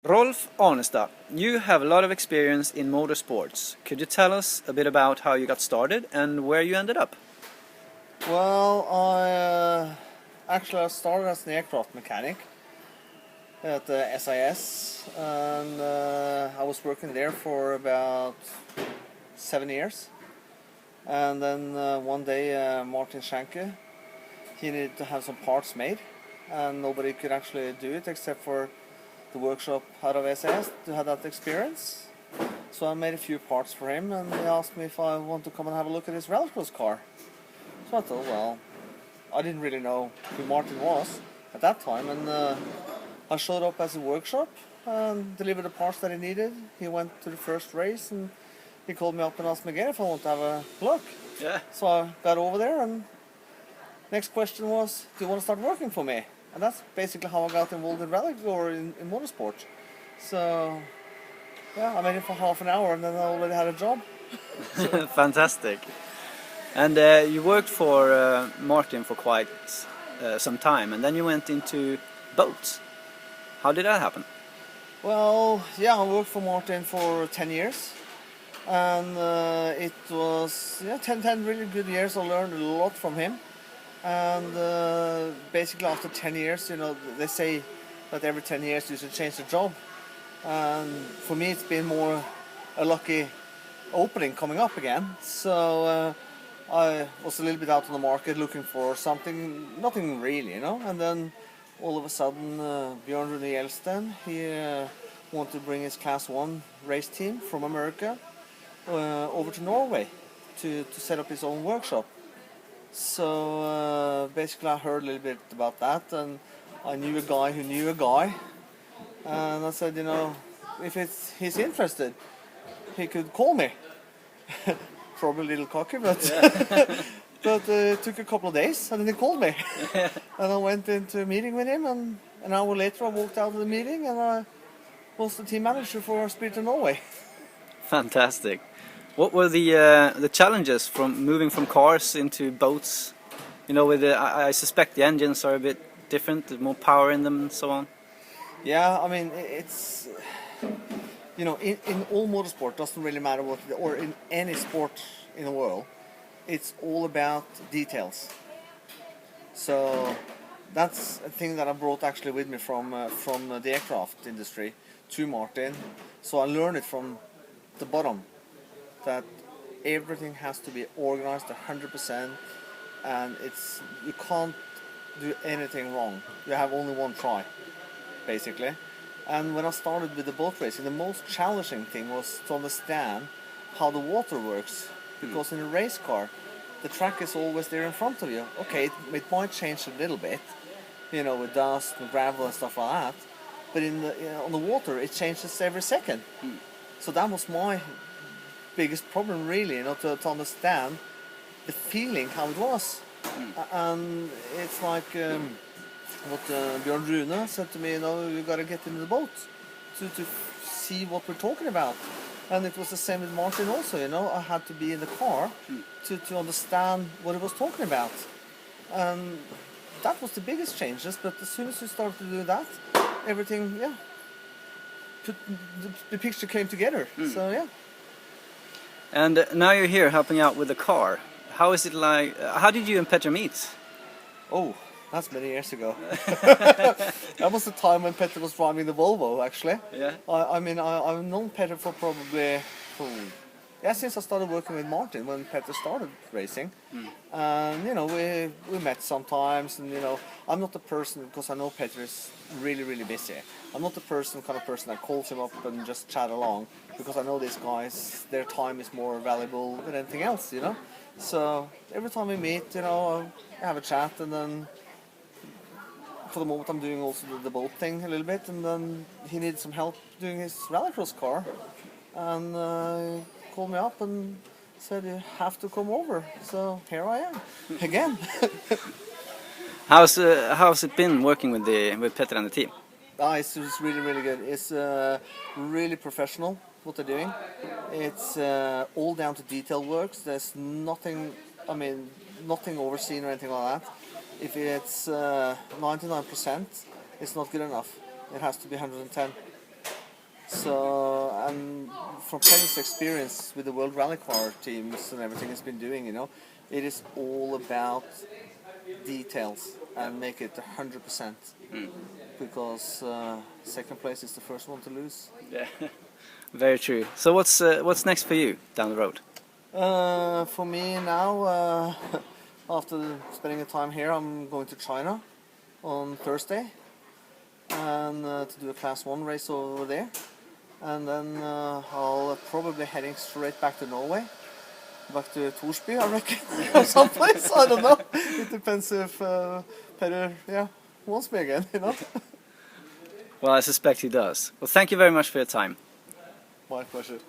Rolf Arnestad, you have a lot of experience in motorsports. Could you tell us a bit about how you got started and where you ended up? Well, I started as an aircraft mechanic at the SIS, and I was working there for about 7 years. And then one day Martin Schenke, he needed to have some parts made, and nobody could actually do it except for the workshop out of SIS to have that experience. So I made a few parts for him, and he asked me if I want to come and have a look at his rallycross car. So I thought, well, I didn't really know who Martin was at that time, and I showed up as a workshop and delivered the parts that he needed. He went to the first race and he called me up and asked me again if I want to have a look. Yeah. So I got over there, and next question was, do you want to start working for me? And that's basically how I got involved in rally or in motorsport. So yeah, I made it for half an hour and then I already had a job. Fantastic. And you worked for Martin for quite some time, and then you went into boats. How did that happen? Well, yeah, I worked for Martin for 10 years. And it was 10 really good years. I learned a lot from him. And basically after 10 years, they say that every 10 years you should change the job. And for me it's been more a lucky opening coming up again. So I was a little bit out on the market looking for something, nothing really, And then all of a sudden Björn Rune Jelsten, he wanted to bring his Class 1 race team from America over to Norway to set up his own workshop. So basically I heard a little bit about that, and I knew a guy who knew a guy, and I said, if he's interested, he could call me. Probably a little cocky, but but it took a couple of days, and then he called me. And I went into a meeting with him, and an hour later I walked out of the meeting and I was the team manager for Spirit of Norway. Fantastic. What were the challenges from moving from cars into boats? With I suspect the engines are a bit different, there's more power in them and so on. Yeah, I mean it's in all motorsport, doesn't really matter what, or in any sport in the world, it's all about details. So that's a thing that I brought actually with me from the aircraft industry to Martin. So I learned it from the bottom, that everything has to be organized 100%, and you can't do anything wrong. You have only one try, basically. And when I started with the boat racing, the most challenging thing was to understand how the water works, because in a race car, the track is always there in front of you. Okay, it might change a little bit, with dust and gravel and stuff like that, but on the water it changes every second. So that was my biggest problem, really, to understand the feeling, how it was. And it's like what Björn Rune said to me, you got to get into the boat to see what we're talking about. And it was the same with Martin also, I had to be in the car to understand what he was talking about. And that was the biggest changes, but as soon as we started to do that, everything, the picture came together. So yeah. And now you're here helping out with the car. How is it like? How did you and Petter meet? Oh, that's many years ago. That was the time when Petter was driving the Volvo, actually. Yeah. I've known Petter for probably since I started working with Martin when Petter started racing. And we met sometimes, and I'm not the person, because I know Petter is really, really busy. I'm not the kind of person that calls him up and just chat along, because I know these guys, their time is more valuable than anything else, So every time we meet, I have a chat, and then for the moment I'm doing also the boat thing a little bit, and then he needs some help doing his rallycross car, and called me up and said, you have to come over. So here I am again. How's it been working with Petter and the team? It's really, really good. It's really professional what they're doing. It's all down to detail works. There's nothing overseen or anything like that. If it's 99%, it's not good enough. It has to be 110. So, and from Petter's experience with the World Rally Car teams and everything he's been doing, you know, it is all about details and make it 100%. Because second place is the first one to lose. Yeah, very true. So what's next for you down the road? For me now, after spending the time here, I'm going to China on Thursday and to do a Class 1 race over there. And then I'll probably heading straight back to Norway, back to Torsby, I reckon, or someplace. I don't know. It depends if Petter, wants me again, you know. Well, I suspect he does. Well, thank you very much for your time. My pleasure.